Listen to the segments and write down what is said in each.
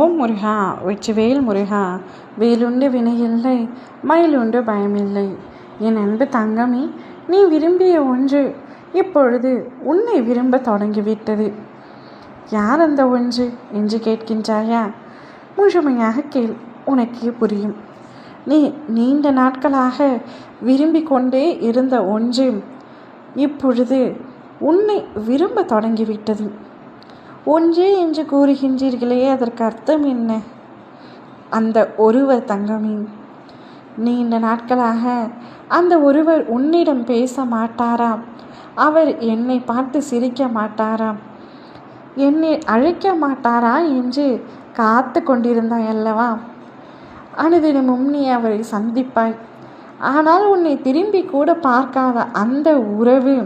ஓம் முருகா, வெற்றிவேல் முருகா. வேலுண்டு வினையில்லை, மயிலுண்டு பயமில்லை. என் அன்பு தங்கமே, நீ விரும்பிய ஒன்று இப்பொழுது உன்னை விரும்ப தொடங்கிவிட்டது. யார் அந்த ஒன்று என்று கேட்கின்றாயா? முழுமையாக கேள், உனக்கே புரியும். நீ நீண்ட நாட்களாக விரும்பி கொண்டே இருந்த ஒன்று இப்பொழுது உன்னை விரும்ப தொடங்கிவிட்டது. ஒன்றே என்று கூறுகின்றீர்களே, அதற்கு அர்த்தம் என்ன? அந்த ஒருவர் தங்கமே, நீண்ட நாட்களாக அந்த ஒருவர் உன்னிடம் பேச மாட்டாராம். அவர் என்னை பார்த்து சிரிக்க மாட்டாராம், என்னை அழைக்க மாட்டாரா என்று காத்து கொண்டிருந்தாய் அல்லவா? அனுதினமும் நீ அவரை சந்திப்பாய். ஆனால் உன்னை திரும்பி கூட பார்க்காத அந்த உறவு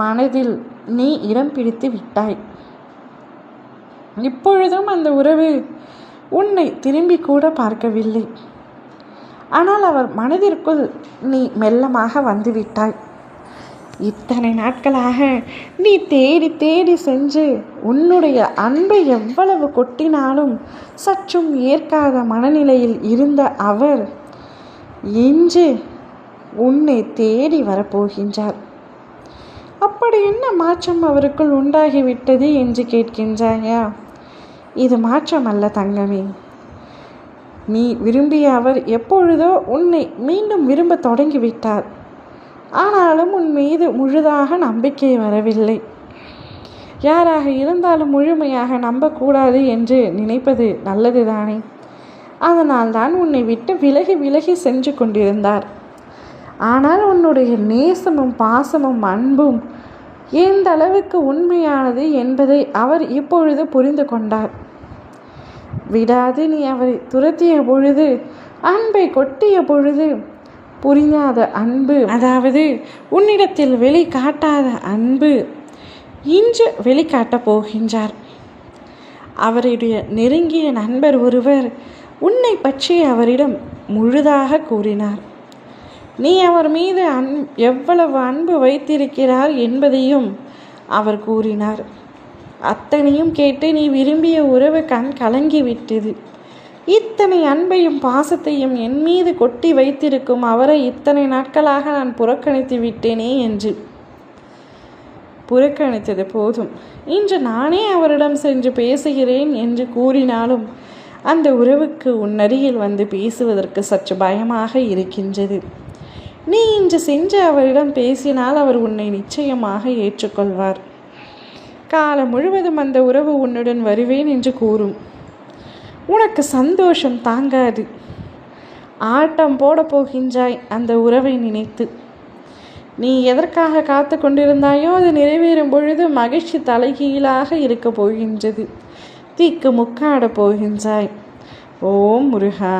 மனதில் நீ இடம் பிடித்து விட்டாய். இப்பொழுதும் அந்த உறவு உன்னை திரும்பி கூட பார்க்கவில்லை. ஆனால் அவர் மனதிற்குள் நீ மெல்லமாக வந்துவிட்டாய். இத்தனை நாட்களாக நீ தேடி தேடி சென்று உன்னுடைய அன்பை எவ்வளவு கொட்டினாலும் சற்றும் ஏற்காத மனநிலையில் இருந்த அவர் இன்று உன்னை தேடி வரப்போகின்றார். அப்படி என்ன மாற்றம் அவருக்குள் உண்டாகிவிட்டது என்று கேட்கின்றாயா? இது மாற்றம் அல்ல தங்கமே. நீ விரும்பிய அவர் எப்பொழுதோ உன்னை மீண்டும் விரும்ப தொடங்கிவிட்டார். ஆனாலும் உன் மீது முழுதாக நம்பிக்கை வரவில்லை. யாராக இருந்தாலும் முழுமையாக நம்பக்கூடாது என்று நினைப்பது நல்லதுதானே? அதனால்தான் உன்னை விட்டு விலகி விலகி சென்று கொண்டிருந்தார். ஆனால் உன்னுடைய நேசமும் பாசமும் அன்பும் எந்த அளவுக்கு உண்மையானது என்பதை அவர் இப்பொழுது புரிந்து கொண்டார். விடாது நீ அவரை துரத்திய பொழுது, அன்பை கொட்டிய பொழுது, புரியாத அன்பு, அதாவது உன்னிடத்தில் வெளிக்காட்டாத அன்பு இன்று வெளிக்காட்டப் போகின்றார். அவருடைய நெருங்கிய நண்பர் ஒருவர் உன்னை பற்றி அவரிடம் முழுதாக கூறினார். நீ அவர் மீது எவ்வளவு அன்பு வைத்திருக்கிறார் என்பதையும் அவர் கூறினார். அத்தனையும் கேட்டு நீ விரும்பிய உறவு கண் கலங்கிவிட்டது. இத்தனை அன்பையும் பாசத்தையும் என் மீது கொட்டி வைத்திருக்கும் அவரை இத்தனை நாட்களாக நான் புறக்கணித்து விட்டேனே என்று. புறக்கணித்தது போதும், இன்று நானே அவரிடம் சென்று பேசுகிறேன் என்று கூறினாலும் அந்த உறவுக்கு உன் அருகில் வந்து பேசுவதற்கு சற்று பயமாக இருக்கின்றது. நீ இன்று சென்று அவரிடம் பேசினால் அவர் உன்னை நிச்சயமாக ஏற்றுக்கொள்வார். காலம் முழுவதும் அந்த உறவு உன்னுடன் வருவேன் என்று கூறும். உனக்கு சந்தோஷம் தாங்காது. ஆட்டம் போட போகின்றாய் அந்த உறவை நினைத்து. நீ எதற்காக காத்து கொண்டிருந்தாயோ அது நிறைவேறும் பொழுது மகிழ்ச்சி தலைகீழாக இருக்க போகின்றது. தீக்கு முக்காட போகின்றாய். ஓம் முருகா.